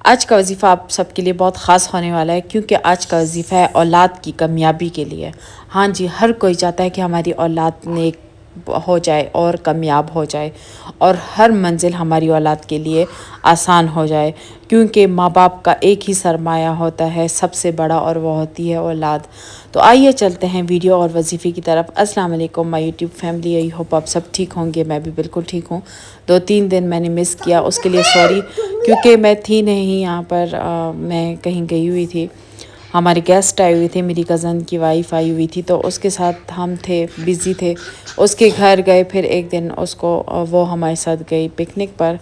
آج کا وظیفہ آپ سب کے لیے بہت خاص ہونے والا ہے، کیونکہ آج کا وظیفہ ہے اولاد کی کامیابی کے لیے۔ ہاں جی، ہر کوئی چاہتا ہے کہ ہماری اولاد نیک ہو جائے اور کامیاب ہو جائے، اور ہر منزل ہماری اولاد کے لیے آسان ہو جائے، کیونکہ ماں باپ کا ایک ہی سرمایہ ہوتا ہے سب سے بڑا، اور وہ ہوتی ہے اولاد۔ تو آئیے چلتے ہیں ویڈیو اور وظیفے کی طرف۔ السلام علیکم مائی یوٹیوب فیملی، آئی ہوپ آپ سب ٹھیک ہوں گے۔ میں بھی بالکل ٹھیک ہوں۔ 2-3 دن میں نے مس کیا، اس کے لیے سوری، کیونکہ میں تھی نہیں یہاں پر، میں کہیں گئی ہوئی تھی۔ ہمارے گیسٹ آئے ہوئے تھے، میری کزن کی وائف آئی ہوئی تھی، تو اس کے ساتھ ہم تھے، بزی تھے، اس کے گھر گئے۔ پھر ایک دن وہ ہمارے ساتھ گئی پکنک پر،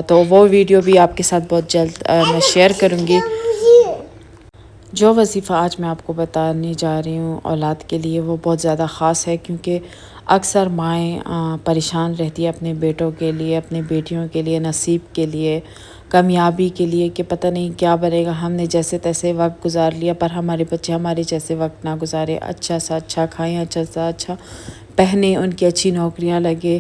تو وہ ویڈیو بھی آپ کے ساتھ بہت جلد میں شیئر کروں گی۔ جو وظیفہ آج میں آپ کو بتانے جا رہی ہوں اولاد کے لیے، وہ بہت زیادہ خاص ہے، کیونکہ اکثر مائیں پریشان رہتی ہے اپنے بیٹوں کے لیے، اپنے بیٹیوں کے لیے، نصیب کے لیے، کامیابی کے لیے، کہ پتہ نہیں کیا بنے گا۔ ہم نے جیسے تیسے وقت گزار لیا، پر ہمارے بچے ہمارے جیسے وقت نہ گزارے، اچھا سا اچھا کھائیں، اچھا سا اچھا پہنے، ان کی اچھی نوکریاں لگے،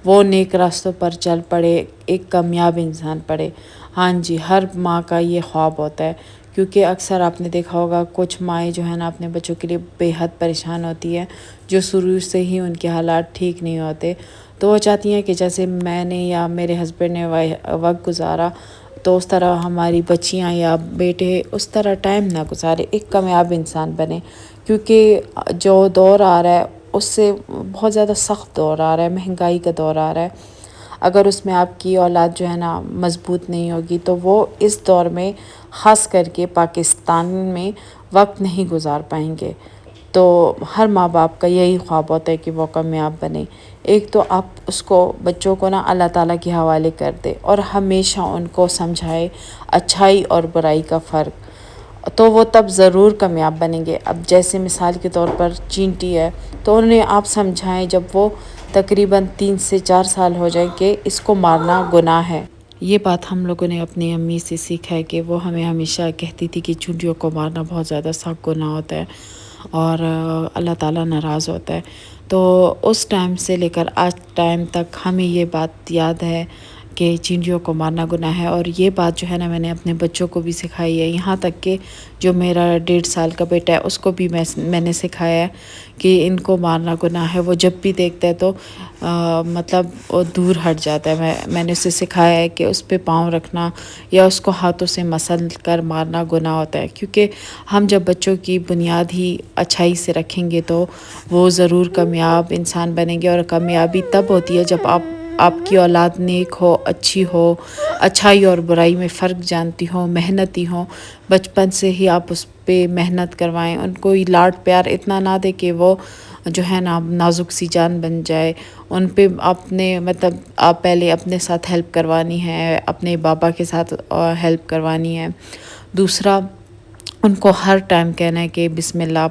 وہ نیک راستوں پر چل پڑے، ایک کامیاب انسان پڑے۔ ہاں جی، ہر ماں کا یہ خواب ہوتا ہے، کیونکہ اکثر آپ نے دیکھا ہوگا کچھ مائیں جو ہیں نا اپنے بچوں کے لیے بے حد پریشان ہوتی ہیں، جو شروع سے ہی ان کے حالات ٹھیک نہیں ہوتے، تو وہ چاہتی ہیں کہ جیسے میں نے یا میرے ہسبینڈ نے وقت گزارا، تو اس طرح ہماری بچیاں یا بیٹے اس طرح ٹائم نہ گزارے، ایک کامیاب انسان بنے۔ کیونکہ جو دور آ رہا ہے اس سے بہت زیادہ سخت دور آ رہا ہے، مہنگائی کا دور آ رہا ہے۔ اگر اس میں آپ کی اولاد جو ہے نا مضبوط نہیں ہوگی، تو وہ اس دور میں، خاص کر کے پاکستان میں، وقت نہیں گزار پائیں گے۔ تو ہر ماں باپ کا یہی خواب ہوتا ہے کہ وہ کامیاب بنے۔ ایک تو آپ اس کو، بچوں کو نا اللہ تعالیٰ کے حوالے کر دے، اور ہمیشہ ان کو سمجھائے اچھائی اور برائی کا فرق، تو وہ تب ضرور کامیاب بنیں گے۔ اب جیسے مثال کے طور پر چینٹی ہے، تو انہیں آپ سمجھائیں جب وہ تقریباً 3 سے 4 سال ہو جائیں کہ اس کو مارنا گناہ ہے۔ یہ بات ہم لوگوں نے اپنی امی سے سیکھا ہے، کہ وہ ہمیں ہمیشہ کہتی تھی کہ چونٹیوں کو مارنا بہت زیادہ سخت گناہ ہوتا ہے، اور اللہ تعالیٰ ناراض ہوتا ہے۔ تو اس ٹائم سے لے کر آج ٹائم تک ہمیں یہ بات یاد ہے کہ چینٹیوں کو مارنا گناہ ہے، اور یہ بات جو ہے نا میں نے اپنے بچوں کو بھی سکھائی ہے، یہاں تک کہ جو میرا 1.5 سال کا بیٹا ہے اس کو بھی میں نے سکھایا ہے کہ ان کو مارنا گناہ ہے۔ وہ جب بھی دیکھتا ہے تو مطلب وہ دور ہٹ جاتا ہے۔ میں نے اسے سکھایا ہے کہ اس پہ پاؤں رکھنا یا اس کو ہاتھوں سے مسل کر مارنا گناہ ہوتا ہے، کیونکہ ہم جب بچوں کی بنیاد ہی اچھائی سے رکھیں گے تو وہ ضرور کامیاب انسان بنیں گے، اور کامیابی تب ہوتی ہے جب آپ کی اولاد نیک ہو، اچھی ہو، اچھائی اور برائی میں فرق جانتی ہو، محنتی ہو۔ بچپن سے ہی آپ اس پہ محنت کروائیں، ان کو لاڈ پیار اتنا نہ دے کہ وہ جو ہے نا نازک سی جان بن جائے۔ ان پہ مطلب آپ پہلے اپنے ساتھ ہیلپ کروانی ہے، اپنے بابا کے ساتھ ہیلپ کروانی ہے۔ دوسرا، ان کو ہر ٹائم کہنا ہے کہ بسم اللہ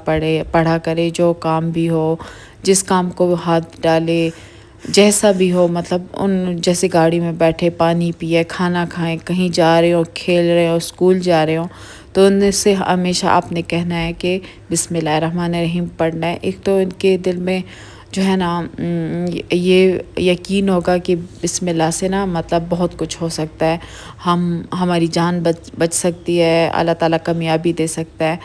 پڑھا کرے، جو کام بھی ہو، جس کام کو وہ ہاتھ ڈالے، جیسا بھی ہو، مطلب جیسے گاڑی میں بیٹھے پانی پیے، کھانا کھائیں، کہیں جا رہے ہو، کھیل رہے ہو، اسکول جا رہے ہو، تو ان سے ہمیشہ آپ نے کہنا ہے کہ بسم اللہ الرحمن الرحیم پڑھنا ہے۔ ایک تو ان کے دل میں جو ہے نا یہ یقین ہوگا کہ بسم اللہ سے نا مطلب بہت کچھ ہو سکتا ہے، ہماری جان بچ سکتی ہے، اللہ تعالیٰ کامیابی دے سکتا ہے۔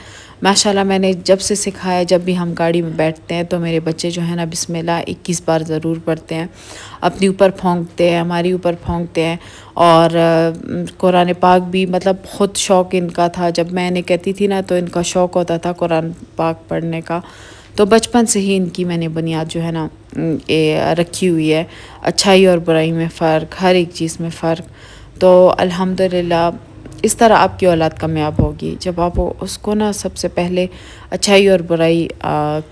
ماشاءاللہ میں نے جب سے سکھایا، جب بھی ہم گاڑی میں بیٹھتے ہیں تو میرے بچے جو ہیں نا بسم اللہ 21 بار ضرور پڑھتے ہیں، اپنے اوپر پھونکتے ہیں، ہماری اوپر پھونکتے ہیں، اور قرآن پاک بھی مطلب بہت شوق ان کا تھا۔ جب میں نے کہتی تھی نا تو ان کا شوق ہوتا تھا قرآن پاک پڑھنے کا، تو بچپن سے ہی ان کی میں نے بنیاد جو ہے نا رکھی ہوئی ہے، اچھائی اور برائی میں فرق، ہر ایک چیز میں فرق۔ تو الحمدللہ اس طرح آپ کی اولاد کامیاب ہوگی، جب آپ اس کو نا سب سے پہلے اچھائی اور برائی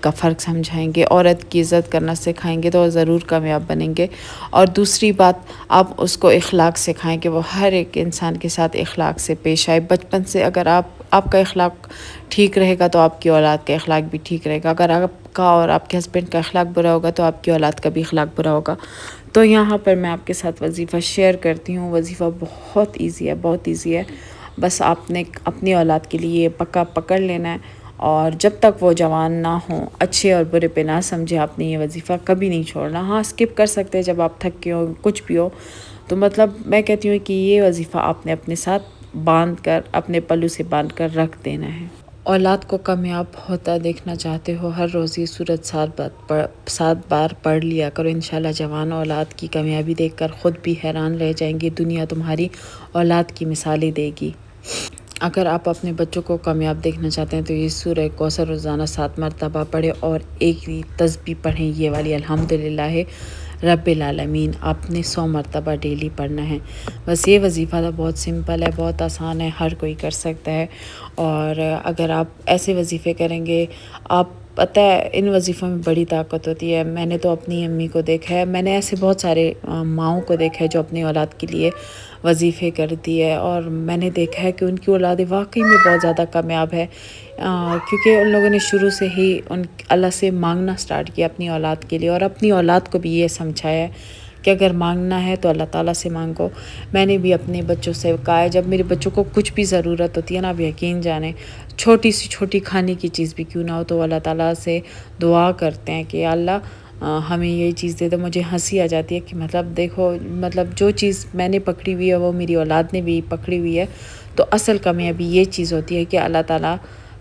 کا فرق سمجھائیں گے، عورت کی عزت کرنا سکھائیں گے، تو وہ ضرور کامیاب بنیں گے۔ اور دوسری بات، آپ اس کو اخلاق سکھائیں کہ وہ ہر ایک انسان کے ساتھ اخلاق سے پیش آئے۔ بچپن سے اگر آپ کا اخلاق ٹھیک رہے گا تو آپ کی اولاد کا اخلاق بھی ٹھیک رہے گا۔ اگر آپ کا اور آپ کے ہسبینڈ کا اخلاق برا ہوگا تو آپ کی اولاد کا بھی اخلاق برا ہوگا۔ تو یہاں پر میں آپ کے ساتھ وظیفہ شیئر کرتی ہوں۔ وظیفہ بہت ایزی ہے، بہت ایزی ہے، بس آپ نے اپنی اولاد کے لیے پکا پکڑ لینا ہے، اور جب تک وہ جوان نہ ہوں، اچھے اور برے پہ نہ سمجھے، آپ نے یہ وظیفہ کبھی نہیں چھوڑنا۔ ہاں، اسکپ کر سکتے جب آپ تھک کے ہو، کچھ بھی ہو، تو مطلب میں کہتی ہوں کہ یہ وظیفہ آپ نے اپنے ساتھ باندھ کر اپنے پلو سے باندھ کر رکھ دینا ہے۔ اولاد کو کامیاب ہوتا دیکھنا چاہتے ہو، ہر روز یہ سورت 7 بار پڑھ لیا کرو، انشاءاللہ جوان اولاد کی کامیابی دیکھ کر خود بھی حیران رہ جائیں گے، دنیا تمہاری اولاد کی مثالیں دے گی۔ اگر آپ اپنے بچوں کو کامیاب دیکھنا چاہتے ہیں تو یہ سورہ کوثر روزانہ 7 مرتبہ پڑھیں اور ایک تسبیح پڑھیں، یہ والی الحمدللہ رب العالمین آپ نے 100 مرتبہ ڈیلی پڑھنا ہے۔ بس یہ وظیفہ تو بہت سمپل ہے، بہت آسان ہے، ہر کوئی کر سکتا ہے۔ اور اگر آپ ایسے وظیفے کریں گے، آپ پتہ ہے ان وظیفوں میں بڑی طاقت ہوتی ہے۔ میں نے تو اپنی امی کو دیکھا ہے، میں نے ایسے بہت سارے ماؤں کو دیکھا ہے جو اپنی اولاد کے لیے وظیفے کرتی ہے، اور میں نے دیکھا ہے کہ ان کی اولادیں واقعی میں بہت زیادہ کامیاب ہے، کیونکہ ان لوگوں نے شروع سے ہی اللہ سے مانگنا سٹارٹ کیا اپنی اولاد کے لیے، اور اپنی اولاد کو بھی یہ سمجھایا ہے کہ اگر مانگنا ہے تو اللہ تعالیٰ سے مانگو۔ میں نے بھی اپنے بچوں سے کہا ہے، جب میرے بچوں کو کچھ بھی ضرورت ہوتی ہے نا، آپ یقین جانیں چھوٹی سی چھوٹی کھانے کی چیز بھی کیوں نہ ہو تو اللہ تعالیٰ سے دعا کرتے ہیں کہ اللہ ہمیں یہ چیز دے دو۔ مجھے ہنسی آ جاتی ہے کہ مطلب دیکھو، مطلب جو چیز میں نے پکڑی ہوئی ہے وہ میری اولاد نے بھی پکڑی ہوئی ہے، تو اصل کامیابی یہ چیز ہوتی ہے کہ اللہ تعالیٰ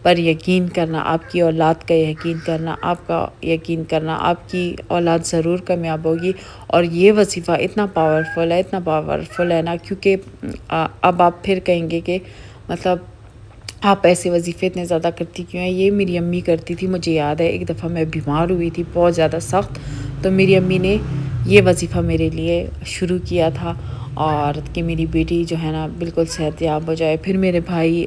پر یقین کرنا، آپ کی اولاد کا یقین کرنا، آپ کا یقین کرنا، آپ کی اولاد ضرور کامیاب ہوگی۔ اور یہ وظیفہ اتنا پاورفل ہے نا، کیونکہ اب آپ پھر کہیں گے کہ مطلب آپ ایسے وظیفے اتنے زیادہ کرتی کیوں ہیں؟ یہ میری امی کرتی تھی۔ مجھے یاد ہے ایک دفعہ میں بیمار ہوئی تھی بہت زیادہ سخت، تو میری امی نے یہ وظیفہ میرے لیے شروع کیا تھا، اور کہ میری بیٹی جو ہے نا بالکل صحت یاب ہو جائے۔ پھر میرے بھائی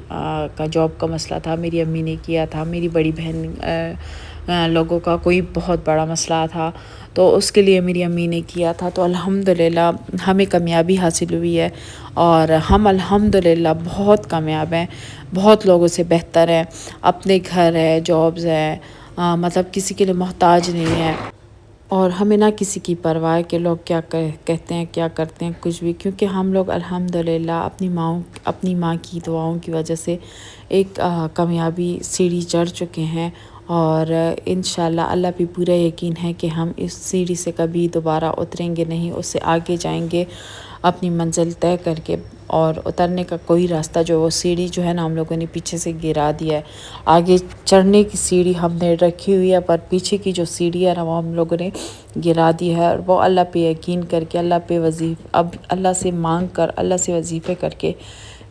کا جاب کا مسئلہ تھا، میری امی نے کیا تھا۔ میری بڑی بہن لوگوں کا کوئی بہت بڑا مسئلہ تھا، تو اس کے لیے میری امی نے کیا تھا۔ تو الحمدللہ ہمیں کامیابی حاصل ہوئی ہے، اور ہم الحمدللہ بہت کامیاب ہیں، بہت لوگوں سے بہتر ہیں، اپنے گھر ہے، جابز ہے، مطلب کسی کے لیے محتاج نہیں ہے، اور ہمیں نہ کسی کی پرواہ کہ لوگ کیا کہتے ہیں، کیا کرتے ہیں، کچھ بھی، کیونکہ ہم لوگ الحمدللہ اپنی ماں کی دعاؤں کی وجہ سے ایک کامیابی سیڑھی چڑھ چکے ہیں، اور انشاءاللہ اللہ پہ پورا یقین ہے کہ ہم اس سیڑھی سے کبھی دوبارہ اتریں گے نہیں، اس سے آگے جائیں گے اپنی منزل طے کر کے، اور اترنے کا کوئی راستہ جو وہ سیڑھی جو ہے نا ہم لوگوں نے پیچھے سے گرا دیا ہے، آگے چڑھنے کی سیڑھی ہم نے رکھی ہوئی ہے، پر پیچھے کی جو سیڑھی ہے نا وہ ہم لوگوں نے گرا دی ہے، اور وہ اللہ پہ یقین کر کے، اللہ سے مانگ کر، اللہ سے وظیفے کر کے،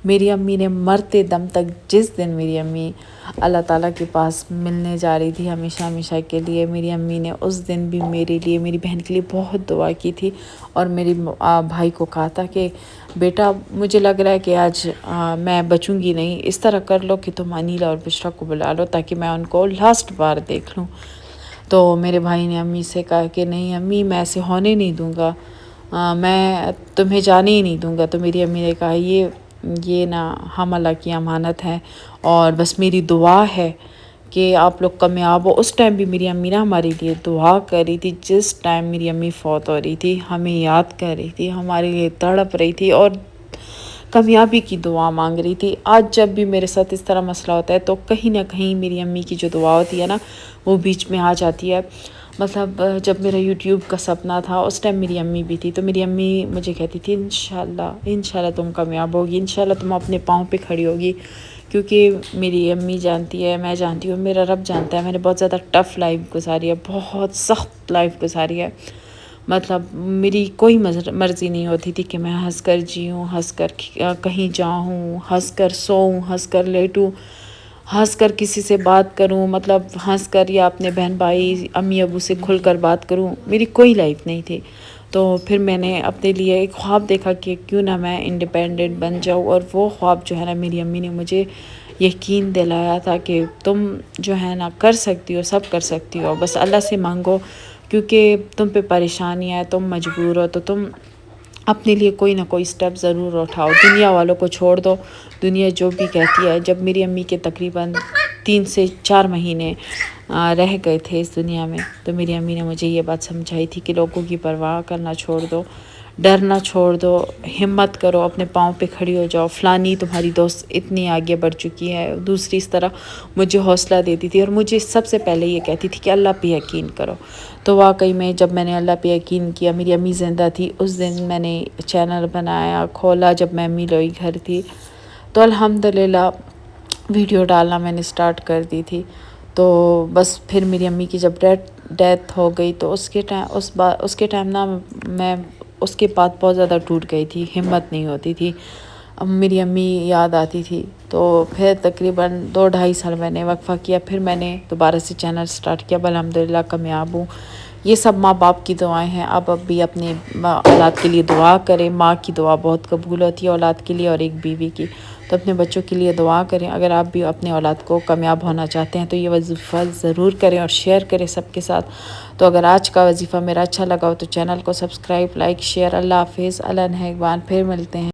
میری امی نے مرتے دم تک، جس دن میری امی اللہ تعالیٰ کے پاس ملنے جا رہی تھی ہمیشہ کے لیے، میری امی نے اس دن بھی میرے لیے، میری بہن کے لیے بہت دعا کی تھی، اور میری بھائی کو کہا تھا کہ بیٹا مجھے لگ رہا ہے کہ آج میں بچوں گی نہیں، اس طرح کر لو کہ تم انیلا اور بشرا کو بلا لو تاکہ میں ان کو لاسٹ بار دیکھ لوں۔ تو میرے بھائی نے امی سے کہا کہ نہیں امی، میں ایسے ہونے نہیں دوں گا، میں تمہیں جانے ہی نہیں دوں گا۔ تو میری امی نے کہا یہ نا ہم اللہ کی امانت ہے، اور بس میری دعا ہے کہ آپ لوگ کامیاب ہو۔ اس ٹائم بھی میری امی نا ہمارے لیے دعا کر رہی تھی، جس ٹائم میری امی فوت ہو رہی تھی ہمیں یاد کر رہی تھی، ہمارے لیے تڑپ رہی تھی، اور کامیابی کی دعا مانگ رہی تھی۔ آج جب بھی میرے ساتھ اس طرح مسئلہ ہوتا ہے تو کہیں نہ کہیں میری امی کی جو دعا ہوتی ہے نا وہ بیچ میں آ جاتی ہے۔ مطلب جب میرا یوٹیوب کا سپنا تھا اس ٹائم میری امی بھی تھی، تو میری امی مجھے کہتی تھی انشاءاللہ تم کامیاب ہوگی، انشاءاللہ تم اپنے پاؤں پہ کھڑی ہوگی، کیونکہ میری امی جانتی ہے، میں جانتی ہوں، میرا رب جانتا ہے، میں نے بہت زیادہ ٹف لائف گزاری ہے، بہت سخت لائف گزاری ہے۔ مطلب میری کوئی مرضی نہیں ہوتی تھی کہ میں ہنس کر جیوں، ہنس کر کہیں جاؤں، ہنس کر سوؤں، ہنس کر لیٹوں، ہنس کر کسی سے بات کروں، مطلب ہنس کر یا اپنے بہن بھائی امی ابو سے کھل کر بات کروں، میری کوئی لائف نہیں تھی۔ تو پھر میں نے اپنے لیے ایک خواب دیکھا کہ کیوں نہ میں انڈیپینڈنٹ بن جاؤں، اور وہ خواب جو ہے نا میری امی نے مجھے یقین دلایا تھا کہ تم جو ہے نا کر سکتی ہو، سب کر سکتی ہو، بس اللہ سے مانگو، کیونکہ تم پہ پریشانی ہے، تم مجبور ہو، تو تم اپنے لیے کوئی نہ کوئی سٹیپ ضرور اٹھاؤ، دنیا والوں کو چھوڑ دو، دنیا جو بھی کہتی ہے۔ جب میری امی کے تقریباً 3 سے 4 مہینے رہ گئے تھے اس دنیا میں، تو میری امی نے مجھے یہ بات سمجھائی تھی کہ لوگوں کی پرواہ کرنا چھوڑ دو، ڈرنا چھوڑ دو، ہمت کرو، اپنے پاؤں پہ کھڑی ہو جاؤ، فلانی تمہاری دوست اتنی آگے بڑھ چکی ہے، دوسری اس طرح مجھے حوصلہ دیتی تھی، اور مجھے سب سے پہلے یہ کہتی تھی کہ اللہ پہ یقین کرو۔ تو واقعی میں جب میں نے اللہ پہ یقین کیا، میری امی زندہ تھی، اس دن میں نے چینل بنایا، کھولا، جب میں امی لوئی گھر تھی، تو الحمدللہ ویڈیو ڈالنا میں نے سٹارٹ کر دی تھی۔ تو بس پھر میری امی کی جب ڈیتھ ہو گئی تو اس کے ٹائم نا میں اس کے بعد بہت زیادہ ٹوٹ گئی تھی، ہمت نہیں ہوتی تھی، میری امی یاد آتی تھی۔ تو پھر تقریباً 2-2.5 سال میں نے وقفہ کیا، پھر میں نے دوبارہ سے چینل سٹارٹ کیا، الحمدللہ کامیاب ہوں۔ یہ سب ماں باپ کی دعائیں ہیں، اب بھی اپنے اولاد کے لیے دعا کریں، ماں کی دعا بہت قبول ہوتی ہے اولاد کے لیے اور ایک بیوی کی، تو اپنے بچوں کے لیے دعا کریں۔ اگر آپ بھی اپنے اولاد کو کامیاب ہونا چاہتے ہیں تو یہ وظیفہ ضرور کریں اور شیئر کریں سب کے ساتھ۔ تو اگر آج کا وظیفہ میرا اچھا لگا ہو تو چینل کو سبسکرائب، لائک، شیئر۔ اللہ حافظ، اللہ نگہبان، پھر ملتے ہیں۔